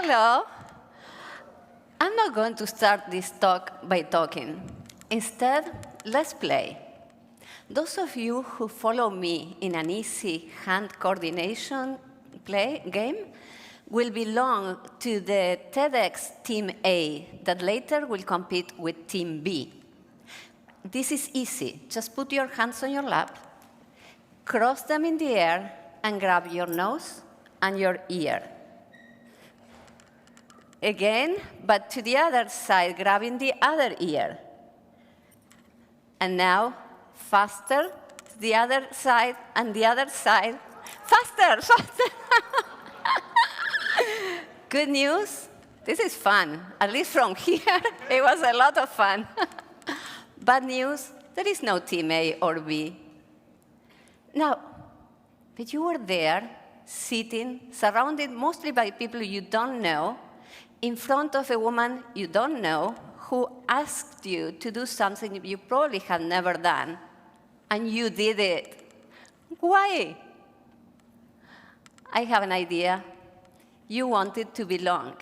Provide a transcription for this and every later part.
Hello. I'm not going to start this talk by talking. Instead, let's play. Those of you who follow me in an easy hand coordination game will belong to the TEDx Team A that later will compete with Team B. This is easy. Just put your hands on your lap, cross them in the air, and grab your nose and your ear. Again, but to the other side, grabbing the other ear. And now, faster, to the other side, and the other side. Faster, faster. Good news, this is fun. At least from here, it was a lot of fun. Bad news, there is no Team A or B. Now, but you were there, sitting, surrounded mostly by people you don't know, in front of a woman you don't know, who asked you to do something you probably had never done, and you did it. Why? I have an idea. You wanted to belong,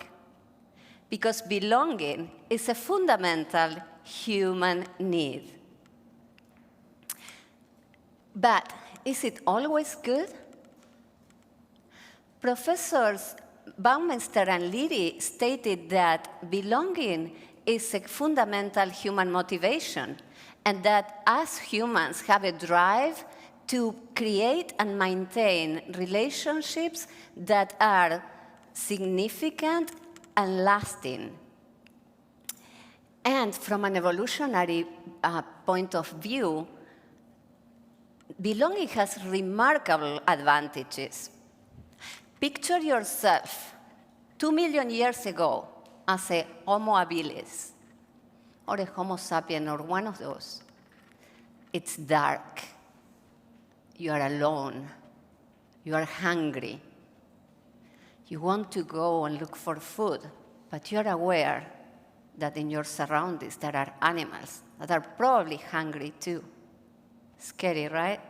because belonging is a fundamental human need. But is it always good? Professors Baumeister and Leary stated that belonging is a fundamental human motivation, and that as humans have a drive to create and maintain relationships that are significant and lasting. And from an evolutionary point of view, belonging has remarkable advantages. Picture yourself 2 million years ago as a Homo habilis, or a Homo sapien, or one of those. It's dark. You are alone. You are hungry. You want to go and look for food, but you're aware that in your surroundings there are animals that are probably hungry too. Scary, right?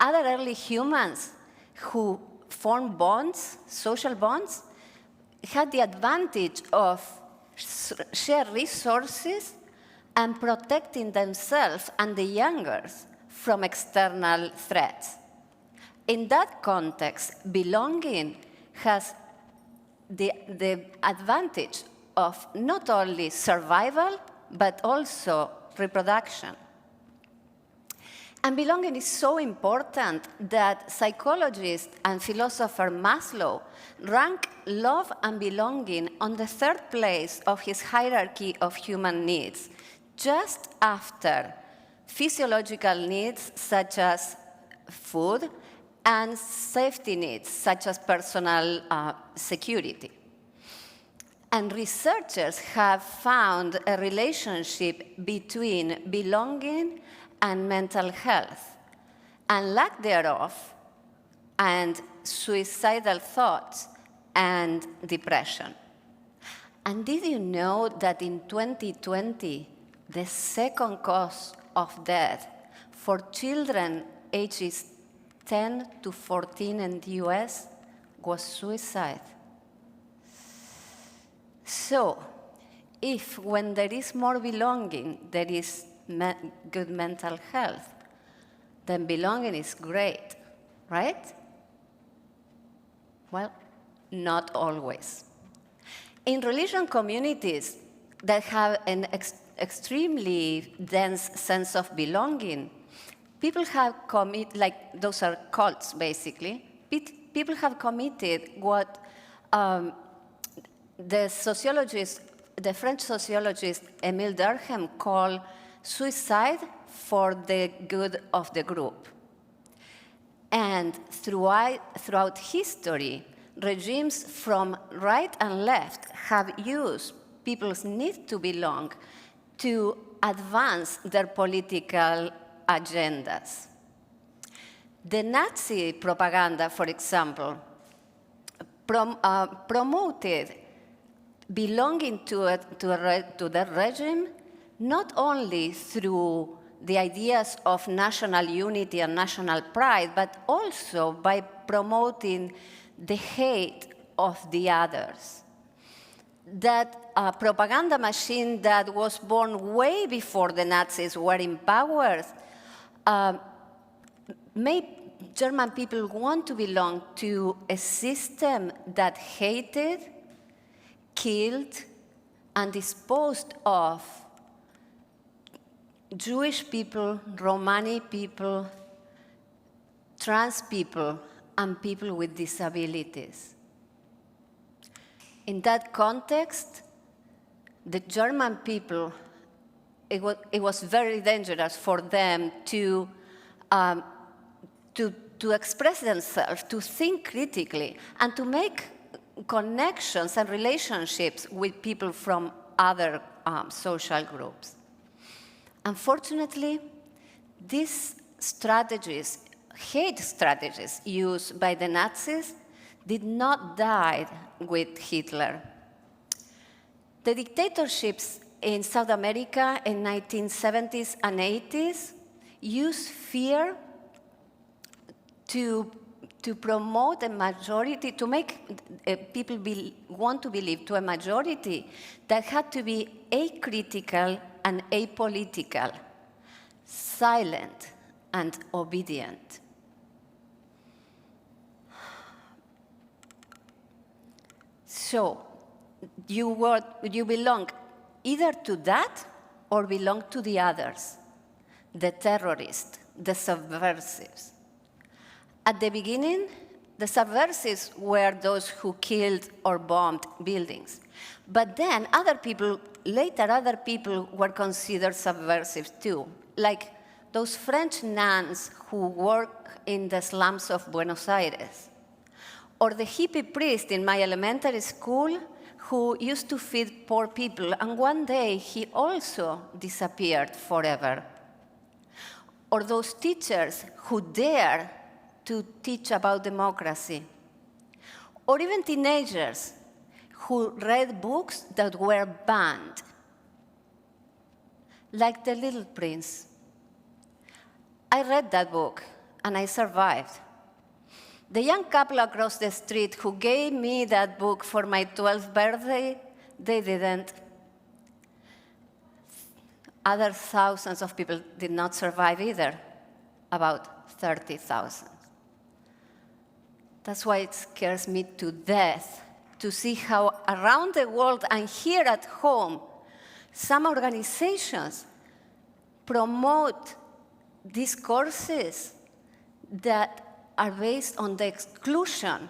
Other early humans who formed bonds, social bonds, had the advantage of shared resources and protecting themselves and the younger from external threats. In that context, belonging has the advantage of not only survival, but also reproduction. And belonging is so important that psychologist and philosopher Maslow ranked love and belonging on the third place of his hierarchy of human needs, just after physiological needs such as food and safety needs such as personal security. And researchers have found a relationship between belonging and mental health, and lack thereof, and suicidal thoughts, and depression. And did you know that in 2020, the second cause of death for children ages 10 to 14 in the US was suicide? So, if when there is more belonging, there is good mental health, then belonging is great, right? Well, not always. In religion communities that have an extremely dense sense of belonging, people have committed, like those are cults basically, people have committed what the French sociologist Émile Durkheim called suicide for the good of the group. And throughout history, regimes from right and left have used people's need to belong to advance their political agendas. The Nazi propaganda, for example, promoted belonging to the regime not only through the ideas of national unity and national pride, but also by promoting the hate of the others. That propaganda machine that was born way before the Nazis were in power made German people want to belong to a system that hated, killed, and disposed of Jewish people, Romani people, trans people, and people with disabilities. In that context, the German people, it was very dangerous for them to express themselves, to think critically, and to make connections and relationships with people from other social groups. Unfortunately, these strategies, hate strategies used by the Nazis, did not die with Hitler. The dictatorships in South America in 1970s and 80s used fear to promote a majority, to make people want to believe to a majority that had to be acritical and apolitical, silent and obedient. So you belong either to that or belong to the others, the terrorists, the subversives. At the beginning, the subversives were those who killed or bombed buildings. But then later other people were considered subversives too, like those French nuns who work in the slums of Buenos Aires, or the hippie priest in my elementary school who used to feed poor people, and one day he also disappeared forever. Or those teachers who dare to teach about democracy. Or even teenagers who read books that were banned, like The Little Prince. I read that book, and I survived. The young couple across the street who gave me that book for my 12th birthday, they didn't. Other thousands of people did not survive either, about 30,000. That's why it scares me to death to see how around the world and here at home, some organizations promote discourses that are based on the exclusion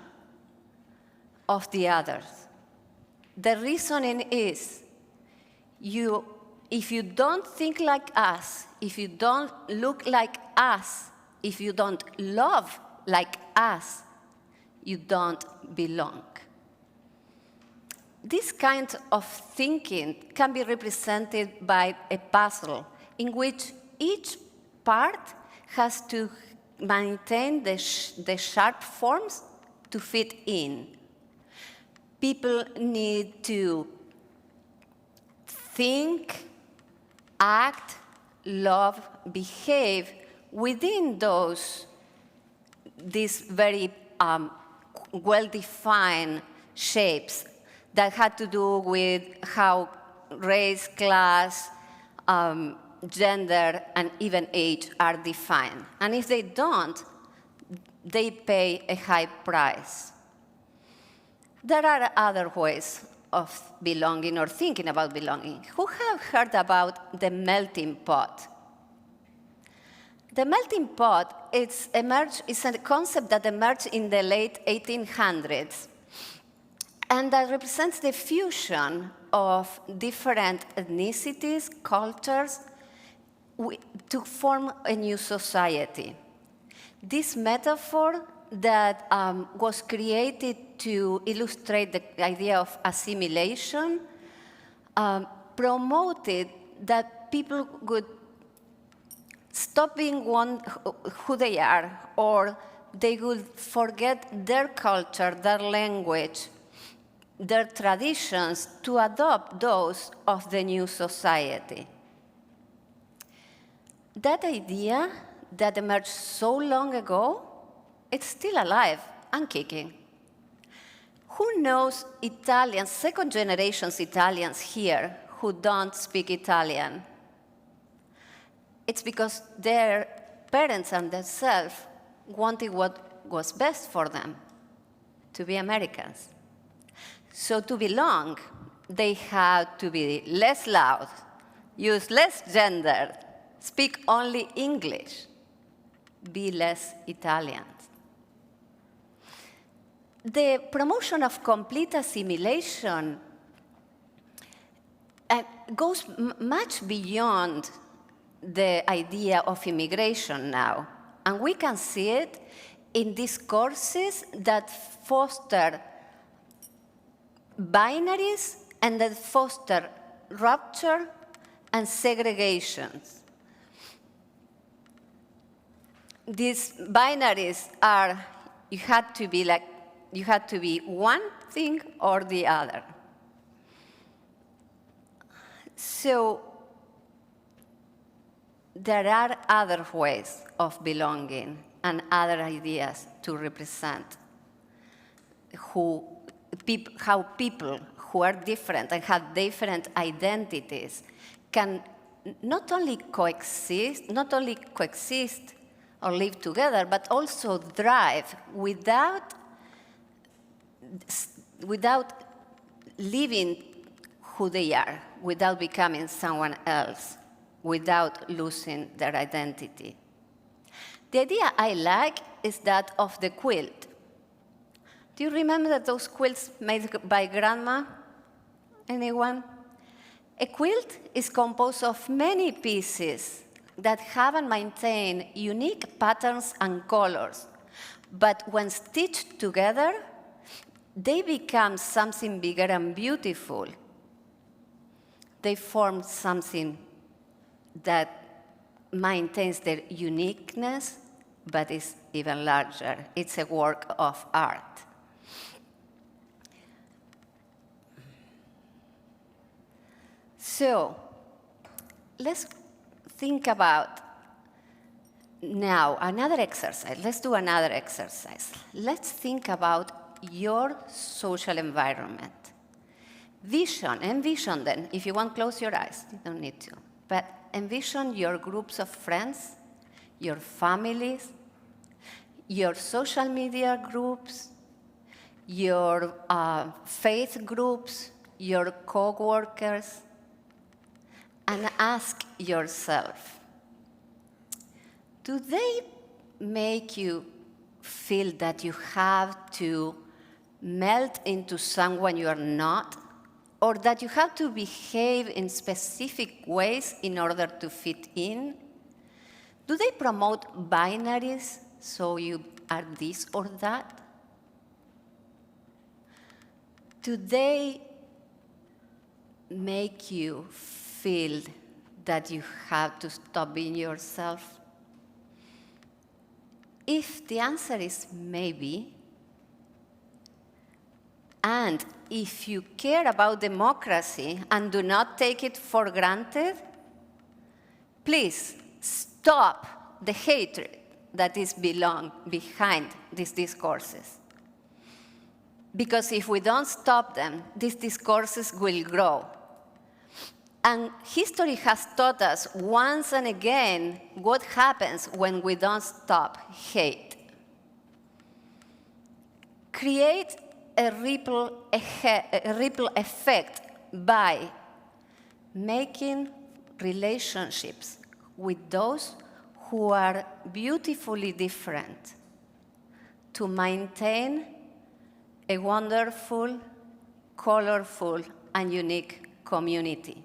of the others. The reasoning is, if you don't think like us, if you don't look like us, if you don't love like us, you don't belong. This kind of thinking can be represented by a puzzle in which each part has to maintain the sharp forms to fit in. People need to think, act, love, behave within these very well-defined shapes that had to do with how race, class, gender, and even age are defined. And if they don't, they pay a high price. There are other ways of belonging or thinking about belonging. Who have heard about the melting pot? The melting pot is a concept that emerged in the late 1800s, and that represents the fusion of different ethnicities, cultures, to form a new society. This metaphor that was created to illustrate the idea of assimilation promoted that people would stop being who they are, or they would forget their culture, their language, their traditions to adopt those of the new society. That idea that emerged so long ago, it's still alive and kicking. Who knows Italians, second generation Italians here who don't speak Italian? It's because their parents and themselves wanted what was best for them, to be Americans. So to belong, they had to be less loud, use less gender, speak only English, be less Italian. The promotion of complete assimilation goes much beyond the idea of immigration now. And we can see it in discourses that foster binaries and that foster rupture and segregations. These binaries are, you had to be one thing or the other. So there are other ways of belonging and other ideas to represent how people who are different and have different identities can not only coexist or live together, but also thrive without living who they are, without becoming someone else, without losing their identity. The idea I like is that of the quilt. Do you remember those quilts made by grandma? Anyone? A quilt is composed of many pieces that have and maintain unique patterns and colors, but when stitched together, they become something bigger and beautiful. They form something that maintains their uniqueness, but is even larger. It's a work of art. So, let's think about now another exercise. Let's do another exercise. Let's think about your social environment. Envision then. If you want, close your eyes. You don't need to. But envision your groups of friends, your families, your social media groups, your faith groups, your co-workers, and ask yourself, do they make you feel that you have to melt into someone you are not, or that you have to behave in specific ways in order to fit in? Do they promote binaries, so you are this or that? Do they make you feel that you have to stop being yourself? If the answer is maybe, and if you care about democracy and do not take it for granted, please stop the hatred that is behind these discourses. Because if we don't stop them, these discourses will grow. And history has taught us once and again what happens when we don't stop hate. Create a ripple effect by making relationships with those who are beautifully different to maintain a wonderful, colorful, and unique community.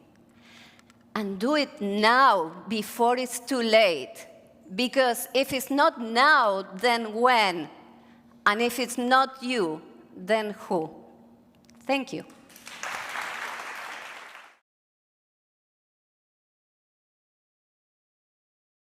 And do it now before it's too late. Because if it's not now, then when? And if it's not you, then who? Thank you.